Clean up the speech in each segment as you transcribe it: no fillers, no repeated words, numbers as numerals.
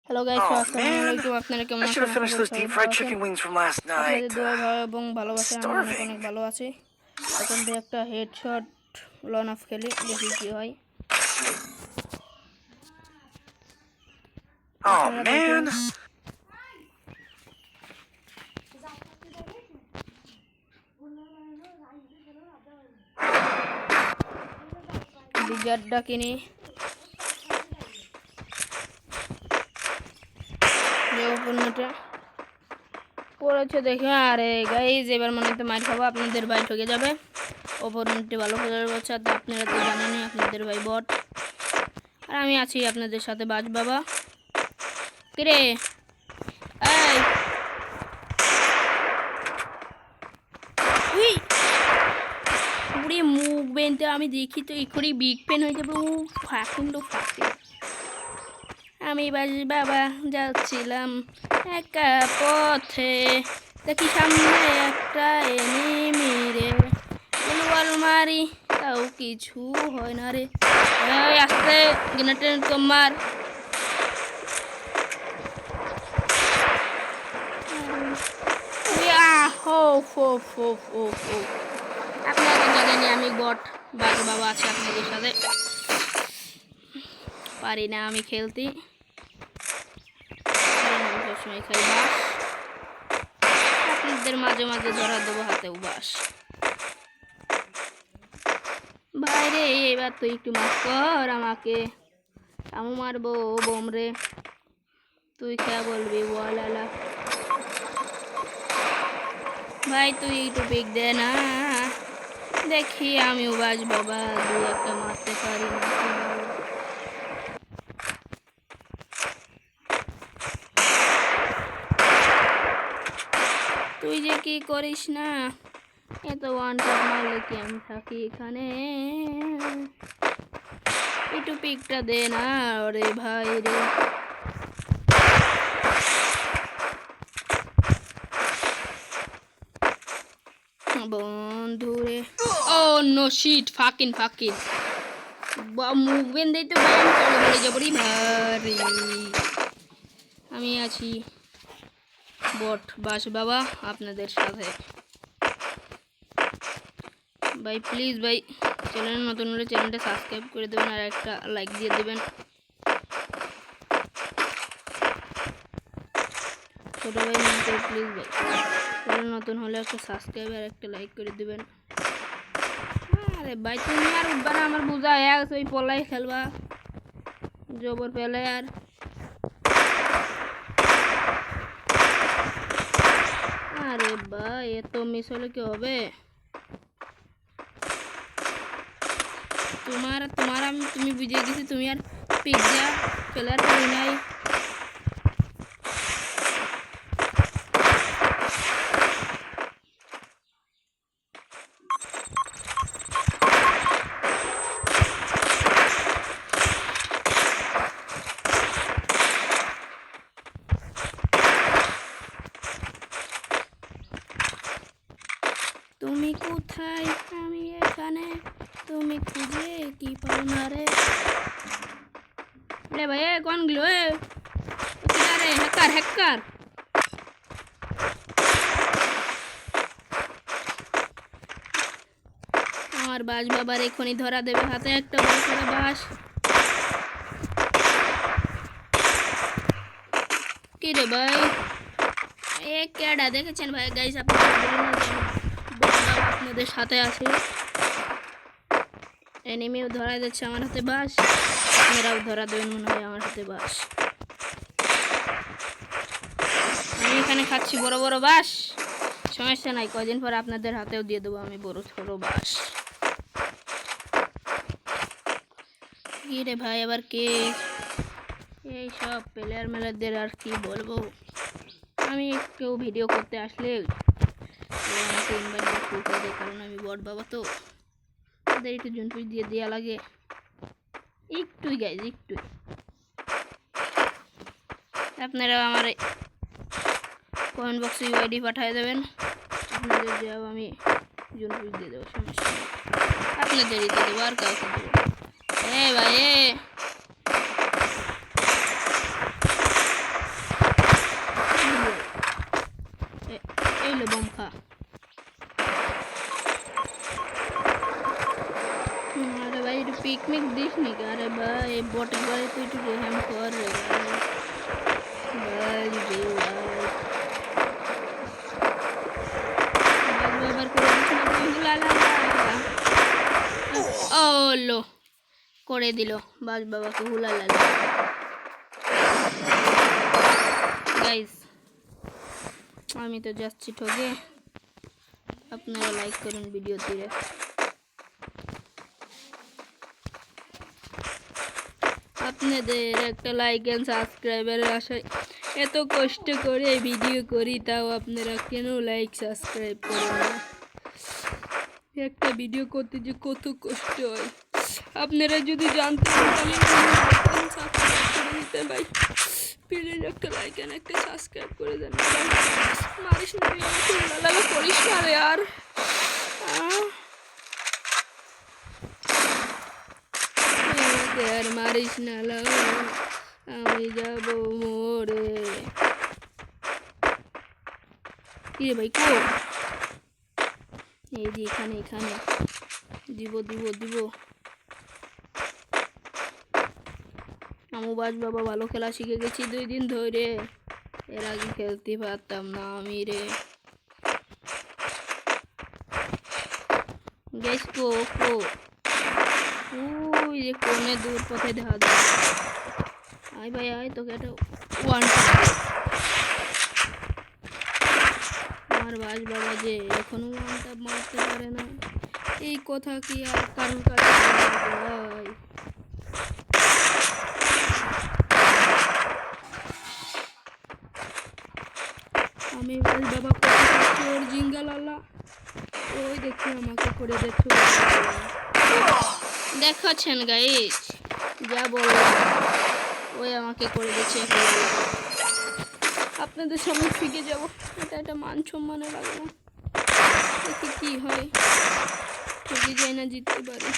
Hello guys, Oh আসসালামু man, আলাইকুম। আপনারা কেমন I should আছেন? have আশা finished করি those সবাই deep ভালো fried আছেন। chicken wings from last আপনাদের night. দোয়া এবং ভালোবাসায় আমি অনেক Starving. অনেক ভালো আছি। এখন থেকে একটা হেডশট লন অফ খেলি, দেখি কি হয়। Oh আপনারা দেখুন, man. বিজারটা কিনি যে উপন্যাসটা পড়েছে দেখে। আরে গাইজ, এবার মনে তো মার খাবো, আপনাদের ভাই ঠকে যাবে। অপরটি ভালো খেলার বলছে, আর আপনারা তো জানেনই আপনাদের ভাই বট। আর আমি আছি আপনাদের সাথে বাজ বাবা। কিরে এই উই পুরে মুখ বেনতে আমি দেখি তো এখনই বিগ পেন হয়ে যাবে। ও ফাকিং আমি বাজ বাবা যাচ্ছিলাম একা পথে, দেখি সামনে একটা এনিমি রে, বল মারি তাও কিছু হয় না রে। আস্তে গ্রেনেড তোমার আপনারা তো জানেনই আমি বট। বাজ বাবা আছে আপনাদের সাথে, পারি না আমি খেলতে। সবসময় খাই বাস, আপনাদের মাঝে মাঝে ধরা দেবো হাতে বাস। বাইরে এবার তুই একটু মাফ কর আমাকে, আমি মারবো বোম রে, তুই খেয়া বলবি বল আলা। ভাই তুই একটু পিক দে না, দেখি আমিও বাজ বাবা দু একটা মারতে পারি না। তুই যে কি করিস না, এত ওয়ান টপ মারলে কি আমি থাকি এখানে, একটু পিকটা দে না রে ভাই রে। বন্ধু রে, ও নো শিট, ফাকিন মুখ বেঁধেই তো ভাই আমি চলে বেড়ে যাবো রে ভাই। আমি আছি বট বাস বাবা আপনাদের সাথে। ভাই প্লিজ ভাই, চ্যানেল নতুন হলে চ্যানেলটা সাবস্ক্রাইব করে দেবেন আর একটা লাইক দিয়ে দেবেন। ছোট ভাই মনে করে প্লিজ ভাই, চ্যানেল নতুন হলে একটা সাবস্ক্রাইব আর একটা লাইক করে দেবেন। আরে ভাই তুমি আর উঠবা না, আমার বোঝা হয়ে গেছে ওই পলাই খেলবা জবর পেলে। আর আরে ভাই এত মিস হলে কি হবে, তোমার আমি তুমি বুঝিয়ে গেছি, তুমি আর পিজ্জা প্লেয়ার করি নাই। তুমি কোথায় আমি এখানে, তুমি খুঁজে কি পাও না রে। রে ভাই কোন গেল রে, হ্যাকার আমার বাস বাবার এখনই ধরা দেবে, হাতে একটা বড় করে বাস। কি রে ভাই এ কেডা দেখেছেন ভাই গাইস, আপনাদের সাথে আছে, এনিমিও ধরা যাচ্ছে আমার হাতে বাস, আপনারাও ধরা দেবেন মনে হয় আমার হাতে বাস। আমি এখানে খাচ্ছি বড় বড় বাস, সমস্যা নাই, কদিন পর আপনাদের হাতেও দিয়ে দেবো আমি বড় ছোট বাস। কি রে ভাই আবার কে, এই সব প্লেয়ার মেলারদের আর কি বলবো, আমি কেউ ভিডিও করতে আসলে আমাকে ইনভাইট করতে দেয়, কারণ আমি বট বাবা তো তাদের একটু জুনপুই দিয়ে দেওয়া লাগে, একটুই গাইজ একটুই। আপনারা আমার কমেন্ট বক্সে ইউআইডি পাঠিয়ে দেবেন, আপনাদের জবাব আমি জুনপুই দিয়ে দেবো, সমস্যা নেই, আপনাদেরই দিয়ে দেবো আর কাউকে দেবো। ভাই মারিস নি আরে ভাই বটের বাড়ি তুই একটু রেহাম কর রে ভাই রে ভাই বাবার করে দিস না তুই লা ও লো করে দিল বাস বাবাকে হুলা লাগলো গাইস আমি তো যাচ্ছি ঠকে আপনারা লাইক করুন ভিডিওতে আপনাদের একটা লাইক এন্ড সাবস্ক্রাইবারের আশায় এত কষ্ট করে ভিডিও করি তাও আপনারা কেন লাইক সাবস্ক্রাইব করেন না একটা ভিডিও করতে যে কত কষ্ট হয় আপনারা যদি জানতেন তাহলে সাবস্ক্রাইব করে দিতে ভাই প্লিজ একটা লাইক এন্ড একটা সাবস্ক্রাইব করে দেন মারিস না লাগা করিস না রে আর আর মারিস না আমি যাব মোরে কি রে ভাই কো এই যে এখানে এখানে দিব দিব দিব আমু বাজ বাবা ভালো খেলা শিখে গেছি 2 দিন ধরে এর আগে খেলতে পারতাম না আমি রে গাইস কো কো ওই যে কোনে দূর পথে দেখা যায় আয় ভাই আয় তোকে একটা ওয়ান আমার বাজ বাবা যে এখনো ওয়ানটা মারতে পারে না এই কথা কি আর কারোর কাছে ভাই আমি বাজ বাবা ওর জিঙ্গালালা ওই দেখি আমাকে করে দেখছো দেখাচ্ছেন গাইস যা বললাম ওই আমাকে করে দিচ্ছে আপনাদের সামনে ফিকে যাব এটা মান সম্মানে লাগে না দেখি কি হয় ফিকে যায় না জিততে পারে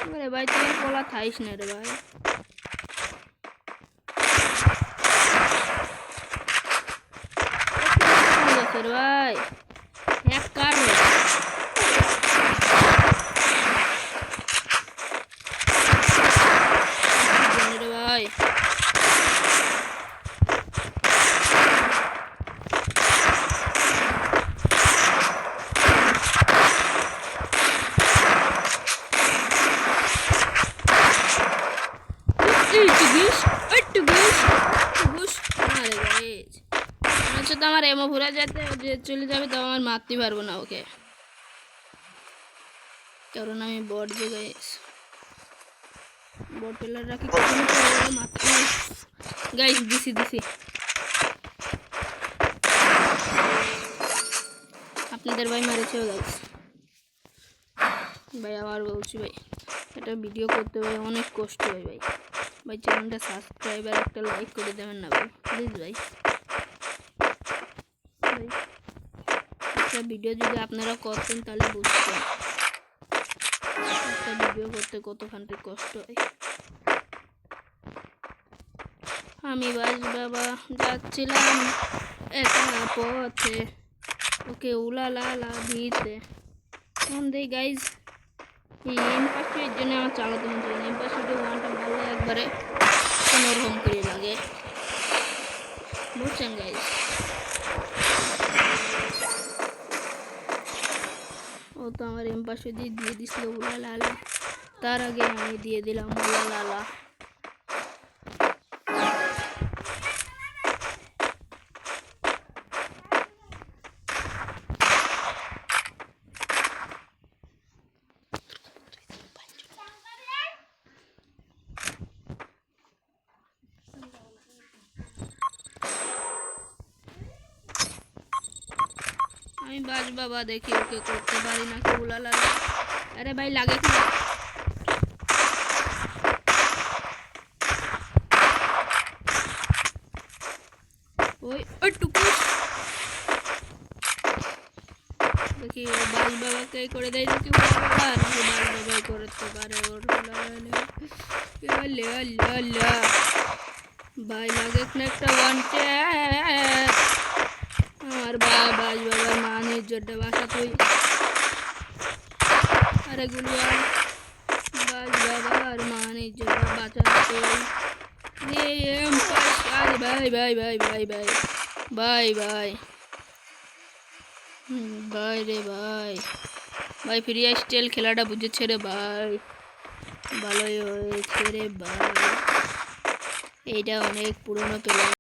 আরে ভাই তুই বলা থাইস না রে ভাই ভাই এক কার ভাই তো আমার এমো ভুরা যেতে যে চলে যাবে তো আমার মারতে পারবো না ওকে কারণ আমি বট যে বট পেলার রাখি মারতে গাইস দিছি আপনাদের ভাই মারেছেও গাইস ভাই আবার বলছি ভাই এটা ভিডিও করতে ভাই অনেক কষ্ট হয় ভাই ভাই চ্যানেলটা সাবস্ক্রাইব আর একটা লাইক করে দেবেন না ভাই প্লিজ ভাই একটা ভিডিও যদি আপনারা করতেন তাহলে বুঝতেন একটা ভিডিও করতে কতখানি কষ্ট হয় আমি বাজ বাবা যাচ্ছিলাম একা পথে ওকে উলালা ভিতে ফোন দেই গাইজ এই এমপাসের জন্য আমার চালাতে মন চাই না এমপাসের ওয়ানটা ভালো একবারে কোনোরকম করে লাগে বুঝছেন গাইজ ও তো আমার এমপাসে দিয়ে দিছিল উলালা তার আগে আমি দিয়ে দিলাম উলালা আমি বাজ বাবা দেখি ওকে করতে পারি না কি উলালা আরে ভাই লাগে কি ওই ওই টুকু দেখি ও বাজ বাবাকে করে দেয় দেখি উলালা আর বাজ বাবা করতে পারে ওর উলালা ভাই লাগে না একটা ওয়ান ট্যাপ আমার বাজ বাবার মান ইজ্জতটা বাসা তুই আরে গুলিয়ার বাস বাবা আর মানে জবা বাঁচাতে ভাই ভাই ভাই ভাই ভাই ভাই ভাই ভাই রে ভাই ভাই ফ্রি স্টাইল খেলাটা বুঝেছে রে ভাই ভালোই হয়েছে রে ভাই এইটা অনেক পুরনো প্লেয়ার